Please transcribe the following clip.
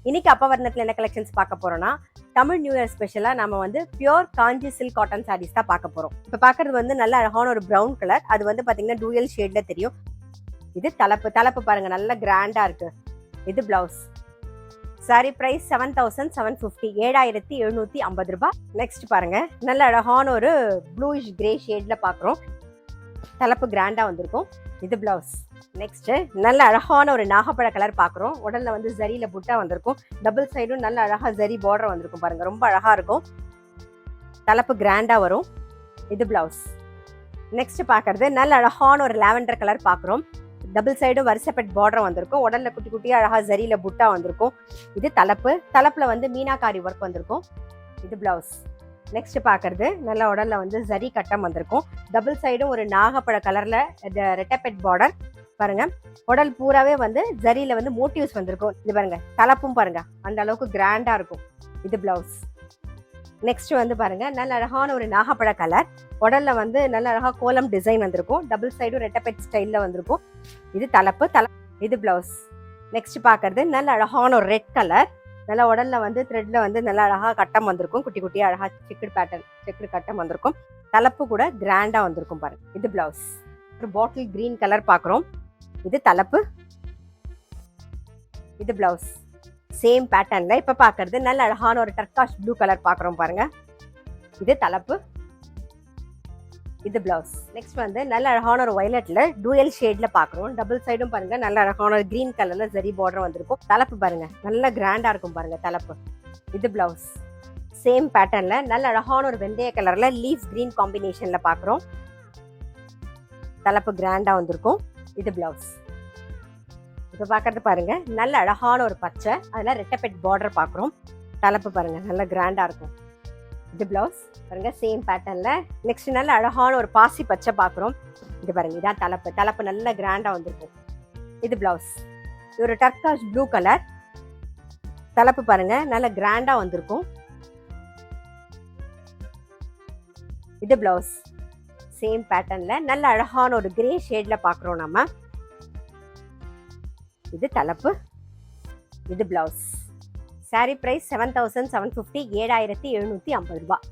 இன்னைக்கு அப்பவர்ணத்துல என்ன கலெக்ஷன்ஸ் பார்க்க போறோம்னா தமிழ் நியூ இயர் ஸ்பெஷலா நம்ம வந்து பியூர் காஞ்சி சில்க் காட்டன் சாரீஸ் தான் பார்க்க போறோம். இப்ப பாக்குறது வந்து நல்ல அழகான ஒரு பிரவுன் கலர். அது வந்து பாத்தீங்கன்னா டூயல் ஷேட்ல தெரியும். இது தலைப்பு பாருங்க, நல்ல கிராண்டா இருக்கு. இது பிளவுஸ். சாரி பிரைஸ் 7750, 7750 ரூபாய். நெக்ஸ்ட் பாருங்க, நல்ல அழகான ஒரு ப்ளூயிஷ் கிரே ஷேட்ல பாக்குறோம். தலைப்பு கிராண்டா வந்திருக்கும். இது பிளவுஸ். நெக்ஸ்ட் நல்ல அழகான ஒரு நாகப்பழ கலர் பாக்குறோம். உடல்ல வந்து ஜரியில புட்டா வந்திருக்கும். டபுள் சைடும் நல்ல அழகா ஜரி பார்டர் வந்திருக்கும் பாருங்க, ரொம்ப அழகா இருக்கும். தலைப்பு கிராண்டா வரும். இது பிளவுஸ். நெக்ஸ்ட் பாக்குறது நல்ல அழகான ஒரு லாவெண்டர் கலர் பாக்குறோம். டபுள் சைடும் வரிசைப்பட் பார்டர் வந்திருக்கும். உடல்ல குட்டி குட்டியா அழகா ஜரியில புட்டா வந்திருக்கும். இது தலைப்புல வந்து மீனாகாரி ஒர்க் வந்திருக்கும். இது பிளவுஸ். நெக்ஸ்ட் பாக்குறது நல்ல உடல்ல வந்து ஜரி கட்டம் வந்திருக்கும். டபுள் சைடும் ஒரு நாகப்பழ கலர்ல ரெட்டப்பெட் பார்டர் பாருங்க. உடல் பூராவே வந்து ஜரியில வந்து மோட்டிவ்ஸ் வந்திருக்கும். இது பாருங்க, தலைப்பும் பாருங்க அந்த அளவுக்கு கிராண்டா இருக்கும். இது பிளவுஸ். நெக்ஸ்ட் வந்து பாருங்க, நல்ல அழகான ஒரு நாகப்பழ கலர். உடல்ல வந்து நல்ல அழகா கோலம் டிசைன் வந்திருக்கும். டபுள் சைடும் ரெட்டப்பெட் ஸ்டைல்ல வந்திருக்கும். இது தலைப்பு. இது பிளவுஸ். நெக்ஸ்ட் பாக்குறது நல்ல அழகான ஒரு ரெட் கலர். நல்ல உடல்ல வந்து த்ரெட்ல வந்து நல்ல அழகா கட்டம் வந்திருக்கும். குட்டி குட்டியா அழகா செக்குடு கட்டம் வந்திருக்கும். தலைப்பு கூட கிராண்டா வந்திருக்கும் பாருங்க. இது பிளவுஸ். ஒரு பாட்டில் கிரீன் கலர் பாக்குறோம். இது தலைப்பு. இது பிளவுஸ். சேம் பேட்டர்ன்ல இப்ப பாக்குறது நல்ல அழகான ஒரு டர்காஷ் ப்ளூ கலர் பாக்குறோம் பாருங்க. இது தலைப்பு. இது பிளவுஸ். நெக்ஸ்ட் வந்து நல்ல அழகான ஒரு வயலட்ல டூயல் ஷேட்ல பாக்குறோம். டபுள் சைடும் பாருங்க நல்ல அழகான ஒரு கிரீன் கலர்ல ஜரி பார்டர் வந்திருக்கும். தலைப்பு பாருங்க, நல்ல கிராண்டா இருக்கும் பாருங்க தலைப்பு. இது பிளவுஸ். சேம் பேட்டர்ன்ல நல்ல அழகான ஒரு வெந்தய கலர்ல லீஃப் கிரீன் காம்பினேஷன்ல பாக்குறோம். தலைப்பு கிராண்டா வந்திருக்கும். இது பிளவுஸ். இப்ப பாக்குறது பாருங்க, நல்ல அழகான ஒரு பச்சை, அதுல ரெட்டப்பெட் பார்டர் பாக்குறோம். தலைப்பு பாருங்க, நல்ல கிராண்டா இருக்கும். இது பிளவுஸ் பாருங்க, சேம் பேட்டர்ன்ல. நெக்ஸ்ட் நல்ல அழகான ஒரு பாசி பச்சை பாக்குறோம். இது பாருங்க, இதான் தலைப்பு நல்ல கிராண்டா வந்திருக்கும். இது பிளவுஸ். இது ஒரு டர்காஷ் ப்ளூ கலர். தலைப்பு பாருங்க, நல்ல கிராண்டா வந்திருக்கும். இது பிளவுஸ். சேம் பேட்டர்ன்ல நல்ல அழகான ஒரு கிரே ஷேட்ல பாக்குறோம் நம்ம. இது தலைப்பு. இது பிளவுஸ். சாரி பிரைஸ் 7750, 7750 ரூபாய்.